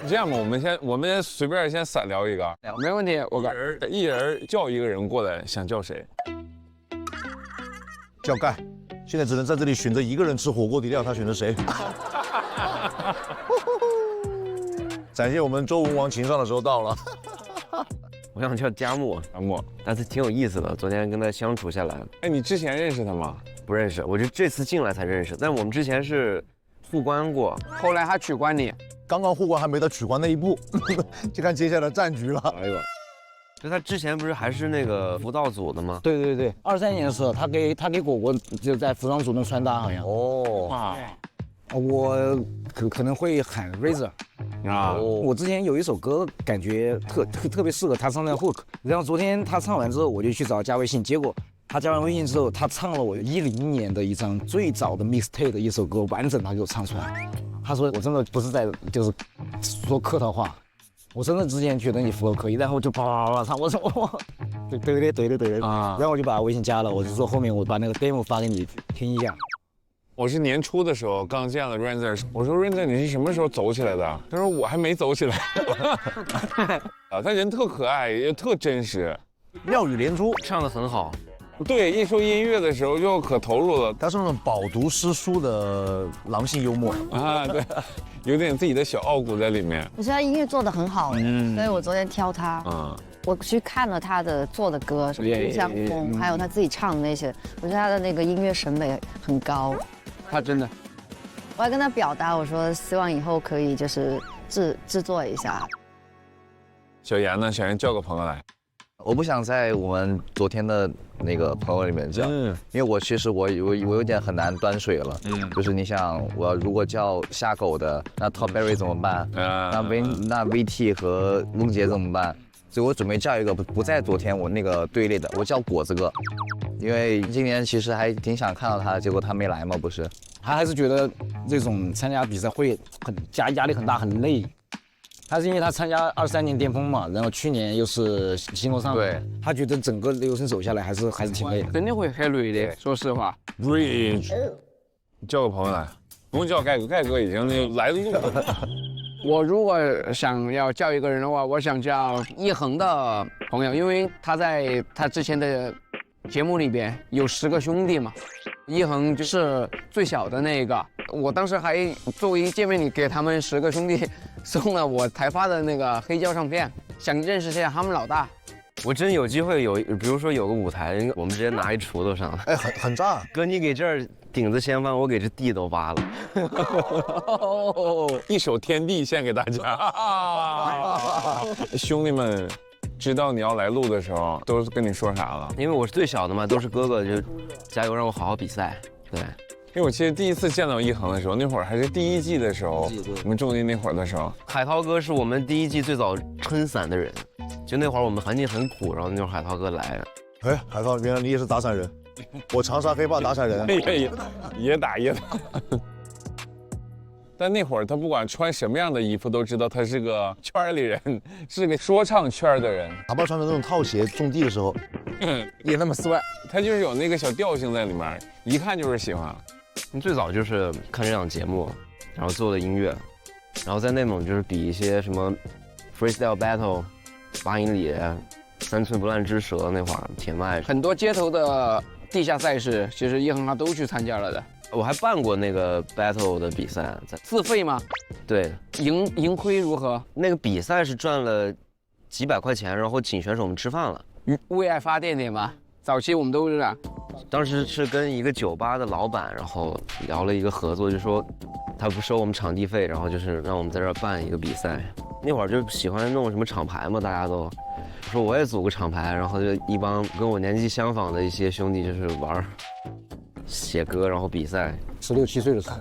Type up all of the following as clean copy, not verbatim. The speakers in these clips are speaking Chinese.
这样吧，我们先随便先散聊一个，没问题。我一人叫一个人过来，想叫谁？叫盖。现在只能在这里选择一个人吃火锅底料，他选择谁？展现我们周文王情商的时候到了。我想叫佳木，但是挺有意思的。昨天跟他相处下来，哎，你之前认识他吗？不认识，我就这次进来才认识。但我们之前是互关过，后来他取关你，刚刚互关还没到取关那一步，就看接下来战局了。哎呦，就他之前不是还是那个服道组的吗？对，23年的时候，他给果果就在服装组弄穿搭，好像。哦，我可能会喊 Razor。啊，我之前有一首歌，感觉特别适合他唱那 hook， 然后昨天他唱完之后，我就去找他加微信，结果他加完微信之后，他唱了我10年的一张最早的 mixtape 的一首歌，完整他给我唱出来。他说我真的不是在就是说客套话，我真的之前觉得你 flow 可以，然后就啪唱，我说哇，对啊，然后我就把他微信加了，我就说后面我把那个 demo 发给你听一下。我是年初的时候刚见了 Renzer， 我说 Renzer 你是什么时候走起来的？他说我还没走起来。啊，他人特可爱，也特真实，妙语连珠，唱得很好。对，一说音乐的时候就可投入了。他是那种饱读诗书的狼性幽默啊，对，有点自己的小傲骨在里面。我觉得他音乐做得很好，所以我昨天挑他。我去看了他的做的歌，什么《故乡风》，还有他自己唱的那些，我觉得他的那个音乐审美很高。他真的，我还跟他表达，我说希望以后可以就是制作一下。小严呢？小严叫个朋友来。我不想在我们昨天的那个朋友里面叫，因为我其实我有点很难端水了。就是你想，我如果叫下狗的，那 Tom Berry 怎么办？那 VT 和梦洁怎么办？所以我准备叫一个不在昨天我那个队列的，我叫果子哥，因为今年其实还挺想看到他的，结果他没来嘛，不是？他还是觉得这种参加比赛会压力很大很累。他是因为他参加23年巅峰嘛，然后去年又是新国上，对，他觉得整个流程走下来还是挺累的，肯定会很累的。说实话 ，Bridge， 叫个朋友来，不用叫盖哥，盖哥已经来路了。我如果想要叫一个人的话，我想叫一恒的朋友，因为他在他之前的节目里边有10个兄弟嘛，一恒就是最小的那个。我当时还作为见面礼给他们10个兄弟送了我才发的那个黑胶唱片，想认识一下他们老大。我真有机会比如说有个舞台，我们直接拿一锄头上，哎，很炸。哥，你给这儿顶子先翻，我给这地都挖了。一手天地献给大家。兄弟们知道你要来录的时候，都跟你说啥了？因为我是最小的嘛，都是哥哥，就加油让我好好比赛。对。因为我记得第一次见到一恒的时候，那会儿还是第1季的时候，我们重金那会儿的时候，海涛哥是我们第1季最早撑伞的人，就那会儿我们环境很苦，然后那会儿海涛哥来了。哎，海涛，原来你也是打伞人，我长沙黑怕打伞人，也打。但那会儿他不管穿什么样的衣服，都知道他是个圈里人，是个说唱圈的人。哪怕穿的那种套鞋，种地的时候也那么帅，他就是有那个小调性在里面，一看就是喜欢。最早就是看这档节目，然后做的音乐，然后在内蒙就是比一些什么 freestyle battle、8英里、3寸不烂之舌那会儿，铁麦很多街头的地下赛事，其实一恒他都去参加了的。我还办过那个 battle 的比赛，自费吗？对，盈亏如何？那个比赛是赚了几百块钱，然后请选手们吃饭了，为爱发电点嘛。早期我们都是这样，当时是跟一个酒吧的老板，然后聊了一个合作，就说他不收我们场地费，然后就是让我们在这儿办一个比赛。那会儿就喜欢弄什么厂牌嘛，大家都说我也组个厂牌，然后就一帮跟我年纪相仿的一些兄弟就是玩写歌，然后比赛。16、17岁的时候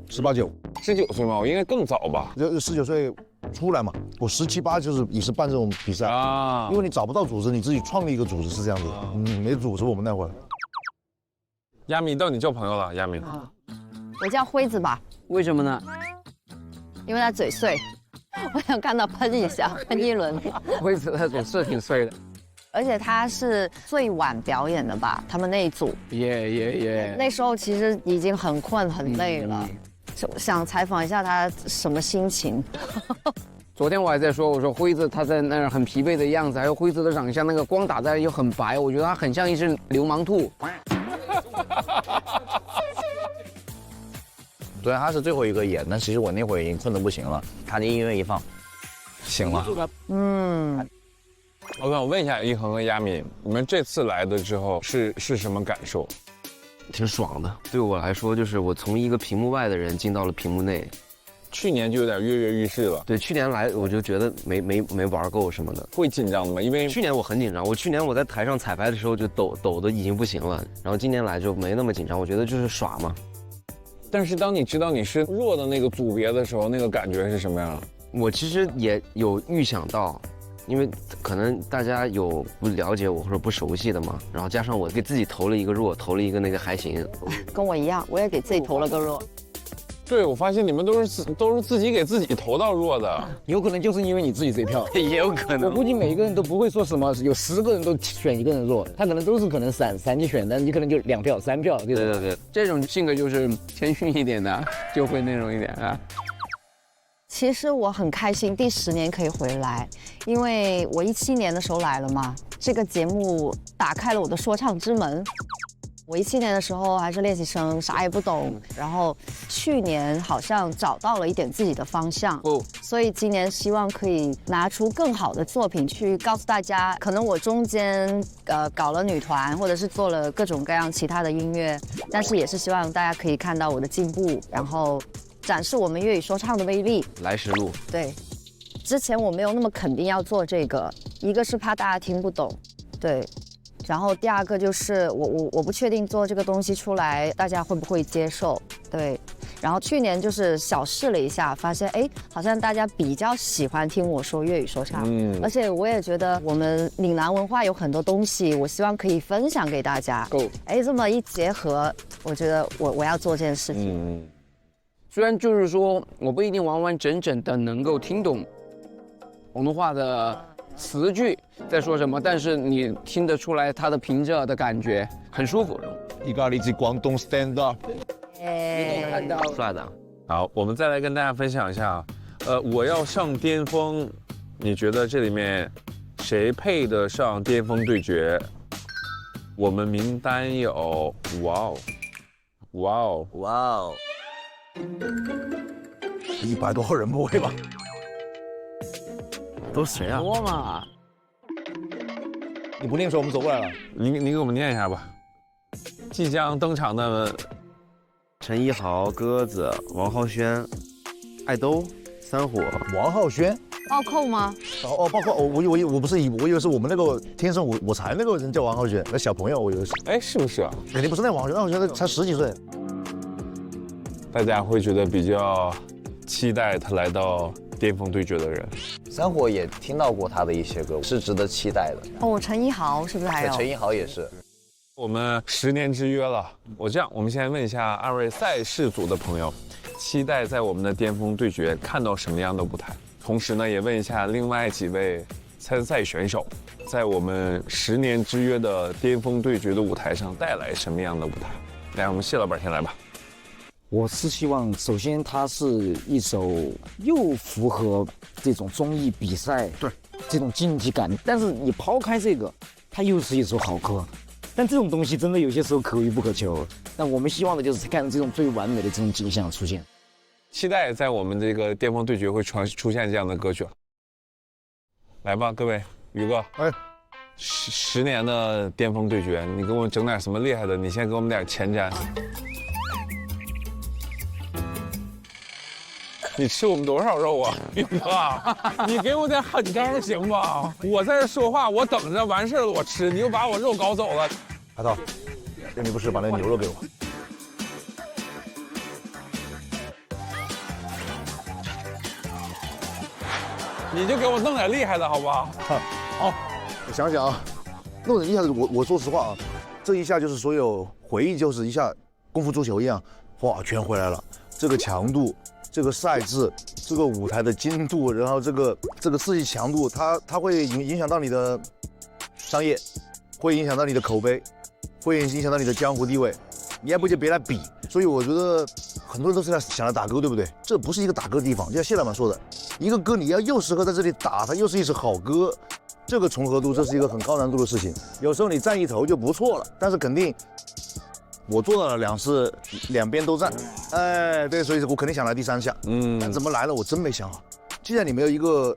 ，18、19岁嘛，我应该更早吧？就19岁出来嘛，我17、18就是也是办这种比赛啊，因为你找不到组织，你自己创立一个组织是这样子，没组织我们那会儿。亚米到你交朋友了，亚米。我叫辉子吧。为什么呢？因为他嘴碎，我想看到喷一下，喷一轮。辉子他嘴是挺碎的。而且他是最晚表演的吧？他们那一组，也那时候其实已经很困很累了，想采访一下他什么心情。昨天我还在说，我说辉子他在那儿很疲惫的样子，还有辉子的长相，那个光打在又很白，我觉得他很像一只流氓兔。昨天他是最后一个演，但其实我那会儿已经困得不行了，他的音乐一放，醒了。我问一下一恒和亚敏，你们这次来的之后是什么感受？挺爽的。对我来说，就是我从一个屏幕外的人进到了屏幕内。去年就有点跃跃欲试了。对，去年来我就觉得没玩够什么的。会紧张的吗？因为去年我很紧张，去年我在台上彩排的时候就抖的已经不行了，然后今年来就没那么紧张，我觉得就是耍嘛。但是当你知道你是弱的那个组别的时候，那个感觉是什么样？我其实也有预想到，因为可能大家有不了解我或者不熟悉的嘛，然后加上我给自己投了一个弱，投了一个那个还行。跟我一样，我也给自己投了个弱。对，我发现你们都是自己给自己投到弱的，有可能就是因为你自己这票，也有可能。我估计每一个人都不会说什么有10个人都选一个人弱，他可能都是可能散你选的，你可能就2票3票。对，这种性格就是谦逊一点的，就会那种一点啊。其实我很开心第10年可以回来，因为我17年的时候来了嘛，这个节目打开了我的说唱之门。我17年的时候还是练习生，啥也不懂，然后去年好像找到了一点自己的方向，所以今年希望可以拿出更好的作品去告诉大家，可能我中间搞了女团，或者是做了各种各样其他的音乐，但是也是希望大家可以看到我的进步，然后展示我们粤语说唱的威力。来时路。对，之前我没有那么肯定要做这个，一个是怕大家听不懂，对。然后第二个就是我不确定做这个东西出来大家会不会接受，对。然后去年就是小试了一下，发现好像大家比较喜欢听我说粤语说唱，而且我也觉得我们岭南文化有很多东西，我希望可以分享给大家。这么一结合，我觉得我要做这件事情。虽然就是说我不一定完完整整的能够听懂广东话的词句在说什么，但是你听得出来他的平仄的感觉很舒服。依家嚟自廣東 stand up， 看到帅的。好，我们再来跟大家分享一下，我要上巅峰，你觉得这里面谁配得上巅峰对决？我们名单有，哇哦100多人不会吧？都谁啊？多嘛？你不念出来，我们走过来了。你给我们念一下吧。即将登场的陈一豪、鸽子、王浩轩、爱兜、三火、王浩轩。暴扣吗？包括我不是我以为是我们那个天生我才那个人叫王浩轩，那小朋友我以为是。是不是啊？肯定不是那王浩轩，王浩轩才10几岁。大家会觉得比较期待他来到巅峰对决的人。三火也听到过他的一些歌，是值得期待的。陈一豪是不是还有？陈一豪也是。我们10年之约了，我们先问一下2位赛事组的朋友，期待在我们的巅峰对决看到什么样的舞台？同时呢，也问一下另外几位参赛选手，在我们10年之约的巅峰对决的舞台上带来什么样的舞台？来，我们谢老板先来吧。我是希望，首先它是一首又符合这种综艺比赛这种竞技感，但是你抛开这个，它又是一首好歌。但这种东西真的有些时候可遇不可求。但我们希望的就是看这种最完美的这种景象出现。期待在我们这个巅峰对决会出现这样的歌曲。来吧，各位，宇哥，10年的巅峰对决，你给我们整点什么厉害的？你先给我们点前瞻。你吃我们多少肉啊，宇哥？你给我点狠招行吗？我在这说话，我等着完事了我吃，你又把我肉搞走了。海涛，你不是把那牛肉给我？你就给我弄点厉害的好不好？好，我想想啊，弄点厉害的，我说实话啊，这一下就是所有回忆就是一下功夫足球一样，哇，全回来了。这个强度。这个赛制，这个舞台的精度，然后这个刺激强度，它会影响到你的商业，会影响到你的口碑，会影响到你的江湖地位，你也不就别来比。所以我觉得很多人都是想来打歌，对不对？这不是一个打歌的地方，就像谢老板说的，一个歌你要又适合在这里打，它又是一首好歌，这个重合度这是一个很高难度的事情。有时候你站一头就不错了，但是肯定我做到了2次，两边都站，哎，对，所以我肯定想来第3下，但怎么来了我真没想好。既然你没有一个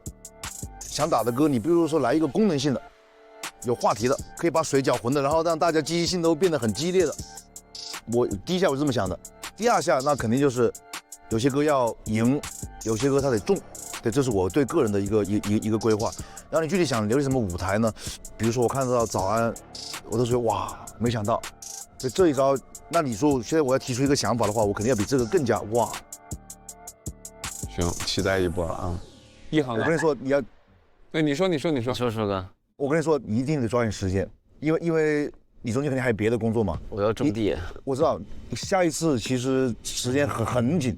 想打的歌，你比如说来一个功能性的，有话题的，可以把水搅浑的，然后让大家积极性都变得很激烈的。我第1下我是这么想的，第2下那肯定就是有些歌要赢，有些歌它得重，对，这是我对个人的一个规划。然后你具体想留什么舞台呢？比如说我看到早安，我都觉得哇，没想到，对这一招。那你说现在我要提出一个想法的话，我肯定要比这个更加哇。行，期待一波了啊！一航，我跟你说，你要，对，你说说哥，我跟你说，你一定得抓紧时间，因为你中间肯定还有别的工作嘛。我要种地。我知道，下一次其实时间很紧，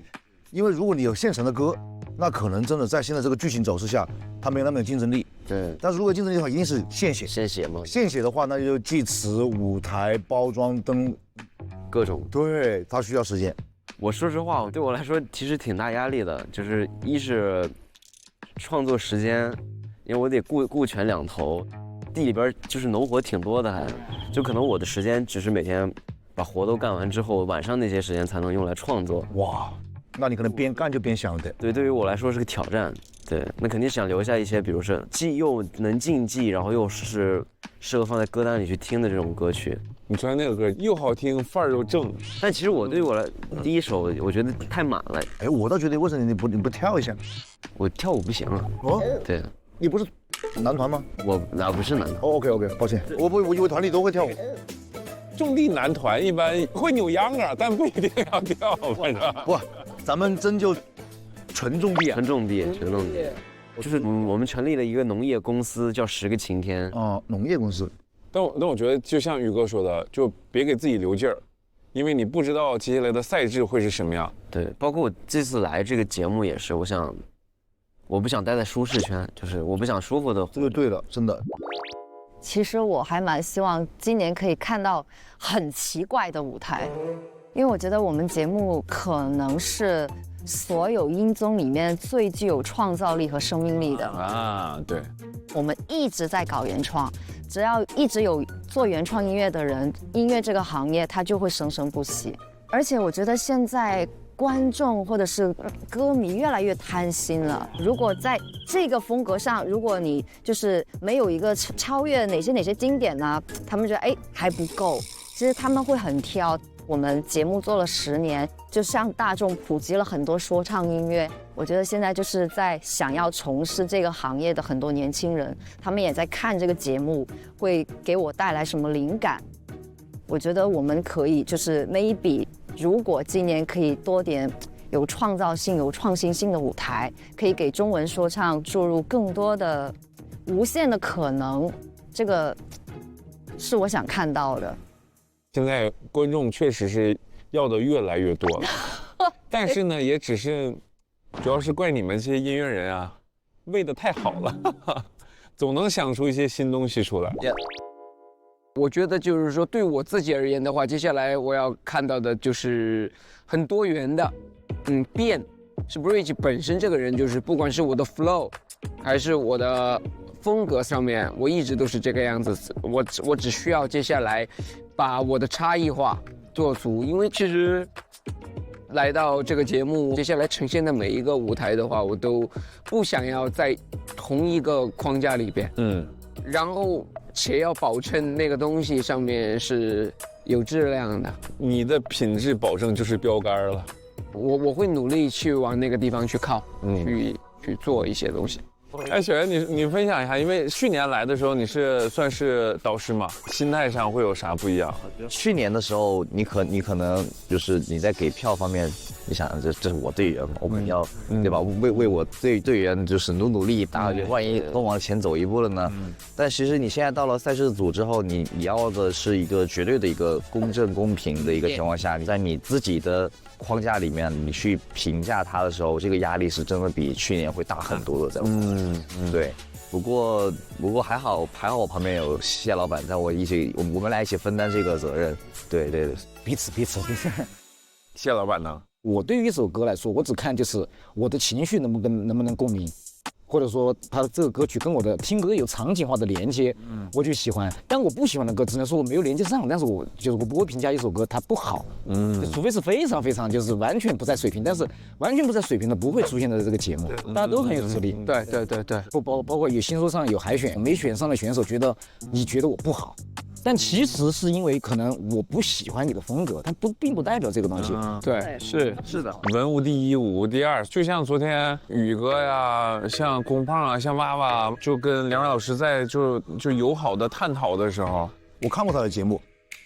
因为如果你有现成的歌，那可能真的在现在这个剧情走势下，它没有那么有竞争力。对。但是如果有竞争力的话，一定是现写。现写嘛。现写的话，那就记词、舞台、包装、灯，各种。对，它需要时间。我说实话，对我来说其实挺大压力的，就是一是创作时间，因为我得顾全2头，地里边就是农活挺多的还，就可能我的时间只是每天把活都干完之后，晚上那些时间才能用来创作。哇，那你可能边干就边想的。对，对于我来说是个挑战。对，那肯定想留下一些，比如说既又能竞技，然后又是适合放在歌单里去听的这种歌曲。你昨天那个歌又好听，范儿又正，但其实对于我来，第一首我觉得太满了。哎，我倒觉得为什么你不跳一下？我跳舞不行啊。哦，对，你不是男团吗？我不是男团。哦 OK， 抱歉，我以为团里都会跳舞。种地男团一般会扭秧歌，但不一定要跳，反正不，咱们真就纯种地啊，纯种地。就是我们成立了一个农业公司，叫10个晴天。哦，农业公司。但我觉得，就像宇哥说的，就别给自己留劲儿，因为你不知道接下来的赛制会是什么样。对，包括我这次来这个节目也是，我不想待在舒适圈，就是我不想舒服的。这个对的，真的。其实我还蛮希望今年可以看到很奇怪的舞台，因为我觉得我们节目可能是所有音综里面最具有创造力和生命力的啊。对，我们一直在搞原创，只要一直有做原创音乐的人，音乐这个行业它就会生生不息。而且我觉得现在观众或者是歌迷越来越贪心了。如果在这个风格上，如果你就是没有一个超越哪些经典呢，他们觉得还不够。其实他们会很挑。我们节目做了10年，就向大众普及了很多说唱音乐。我觉得现在就是在想要从事这个行业的很多年轻人，他们也在看这个节目，会给我带来什么灵感。我觉得我们可以就是 maybe 如果今年可以多点有创造性、有创新性的舞台，可以给中文说唱注入更多的无限的可能，这个是我想看到的。现在观众确实是要的越来越多了，但是呢，也只是主要是怪你们这些音乐人啊，喂得太好了，总能想出一些新东西出来。我觉得就是说，对我自己而言的话，接下来我要看到的就是很多元的，变。是 Bridge 本身这个人，就是不管是我的 flow， 还是我的风格上面，我一直都是这个样子。我只需要接下来把我的差异化做足，因为其实来到这个节目，接下来呈现的每一个舞台的话，我都不想要在同一个框架里边，然后且要保证那个东西上面是有质量的。你的品质保证就是标杆了。我会努力去往那个地方去靠，去做一些东西。哎，小袁，你分享一下，因为去年来的时候你是算是导师嘛，心态上会有啥不一样？去年的时候，你可能就是你在给票方面，你想这是我队员嘛，我们要对吧？为我队员就是努力打，万一更往前走一步了呢？但其实你现在到了赛事组之后，你要的是一个绝对的一个公正公平的一个情况下，你在你自己的框架里面，你去评价他的时候，这个压力是真的比去年会大很多的，在我。对，不过还好我旁边有谢老板，在我们俩一起分担这个责任。对，彼此。谢老板呢？我对于一首歌来说，我只看就是我的情绪能不能共鸣，或者说他这个歌曲跟我的听歌有场景化的连接，我就喜欢。但我不喜欢的歌，只能说我没有连接上，但是我不会评价一首歌它不好，除非是非常非常就是完全不在水平，但是完全不在水平的不会出现在这个节目，大家都很有实力。对，包括有新说唱有海选没选上的选手觉得我不好。但其实是因为可能我不喜欢你的风格，但并不代表这个东西。对，是的，文无第一，武无第二。就像昨天宇哥呀，像龚胖啊，像娃娃，就跟梁老师在就友好的探讨的时候，我看过他的节目，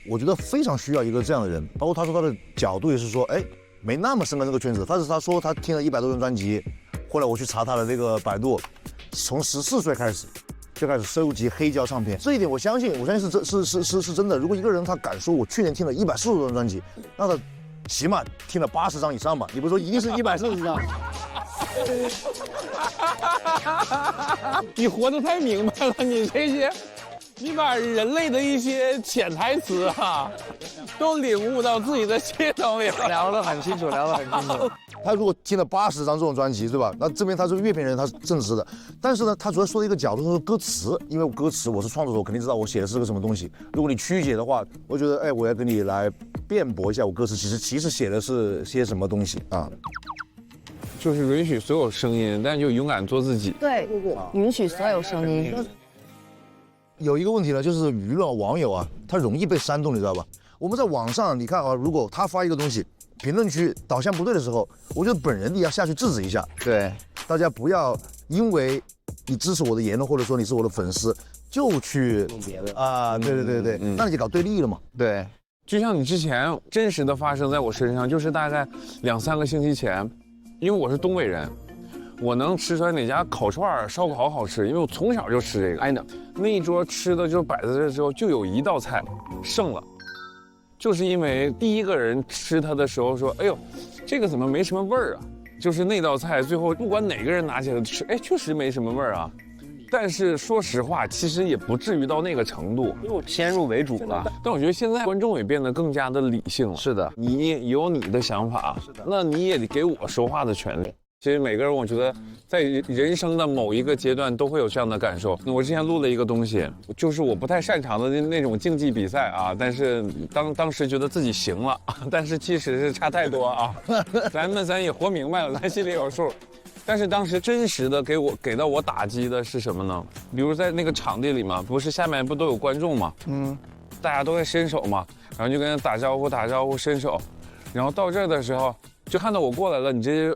我觉得非常需要一个这样的人。包括他说他的角度也是说，哎，没那么深的这个圈子。但是他说他听了100多张专辑，后来我去查他的这个百度，从14岁开始就开始收集黑胶唱片。这一点我相信是真的。如果一个人他敢说我去年听了140多张专辑，那他起码听了80张以上吧。你不是说一定是140张？你活得太明白了，你这些，你把人类的一些潜台词啊，都领悟到自己的心头里了。聊得很清楚。他如果听了80张这种专辑，对吧？那证明他是乐评人，他是正直的。但是呢，他主要说的一个角度，他说歌词，因为歌词我是创作者，我肯定知道我写的是个什么东西。如果你曲解的话，我觉得，哎，我要跟你来辩驳一下，我歌词其实写的是些什么东西啊？就是允许所有声音，但就勇敢做自己。对，允许所有声音。有一个问题呢，就是舆论网友啊，他容易被煽动，你知道吧？我们在网上，你看啊，如果他发一个东西，评论区导向不对的时候，我觉得本人你要下去制止一下。对，大家不要因为你支持我的言论，或者说你是我的粉丝，就去啊，对，那你就搞对立了嘛。对，就像你之前真实的发生在我身上，就是大概2、3个星期前，因为我是东北人，我能吃出来哪家烤串烧烤好吃，因为我从小就吃这个。哎呢，那一桌吃的就摆在这之后，就有一道菜剩了。就是因为第一个人吃它的时候说：“哎呦，这个怎么没什么味儿啊？”就是那道菜最后不管哪个人拿起来吃，哎，确实没什么味儿啊。但是说实话，其实也不至于到那个程度，因为我先入为主了。但我觉得现在观众也变得更加的理性了。是的，你有你的想法，是的，那你也得给我说话的权利。其实每个人，我觉得在人生的某一个阶段都会有这样的感受。我之前录了一个东西，就是我不太擅长的那种竞技比赛啊，但是当时觉得自己行了，但是其实是差太多啊。咱也活明白了，咱心里有数。但是当时真实的给到我打击的是什么呢？比如在那个场地里嘛，不是下面不都有观众嘛，大家都在伸手嘛，然后就跟人打招呼伸手，然后到这儿的时候就看到我过来了，你这。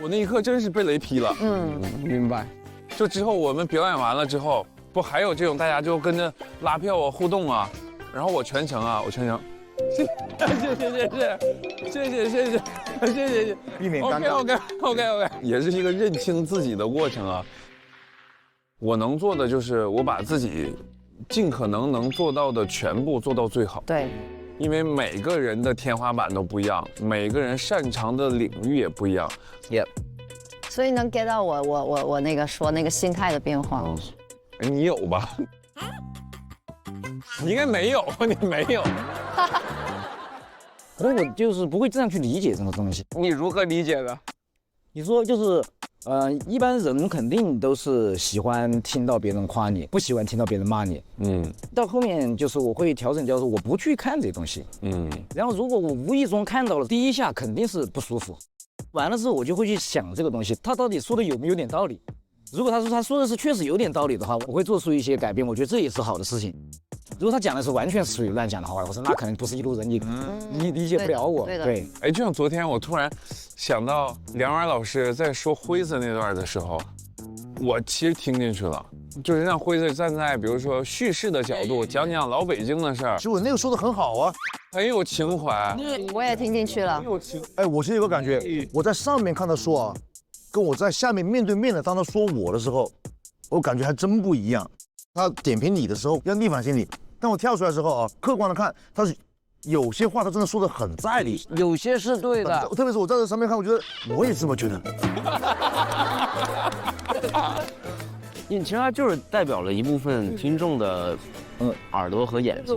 我那一刻真是被雷劈了。明白。就之后我们表演完了之后，不还有这种大家就跟着拉票啊、互动啊，然后我全程，谢谢，避免尴尬。OK， 也是一个认清自己的过程啊。我能做的就是我把自己尽可能能做到的全部做到最好。对。因为每个人的天花板都不一样，每个人擅长的领域也不一样。所以能 get 到我那个说那个心态的变化。你有吧？你应该没有，你没有。可能我就是不会这样去理解这个东西。你如何理解的？你说就是，一般人肯定都是喜欢听到别人夸你，不喜欢听到别人骂你。到后面就是我会调整，就是我不去看这些东西。然后如果我无意中看到了，第一下肯定是不舒服，完了之后我就会去想这个东西，他到底说的有没有点道理？如果他说的是确实有点道理的话，我会做出一些改变，我觉得这也是好的事情。如果他讲的是完全属于乱讲的话，我说那可能不是一路人，你理解不了我。对，哎，就像昨天我突然想到梁婉老师在说辉子那段的时候，我其实听进去了，就是让辉子站在比如说叙事的角度讲讲老北京的事儿。其实我那个说的很好啊，很有情怀。我也听进去了。哎，我其实有个感觉，我在上面看他说啊，跟我在下面面对面的当他说我的时候，我感觉还真不一样。他点评你的时候要逆反心理，但我跳出来的时候啊，客观的看，他是有些话他真的说的很在理，有些是对的。特别是我在这上面看，我觉得我也这么觉得。因为其实它就是代表了一部分听众的耳朵和眼睛。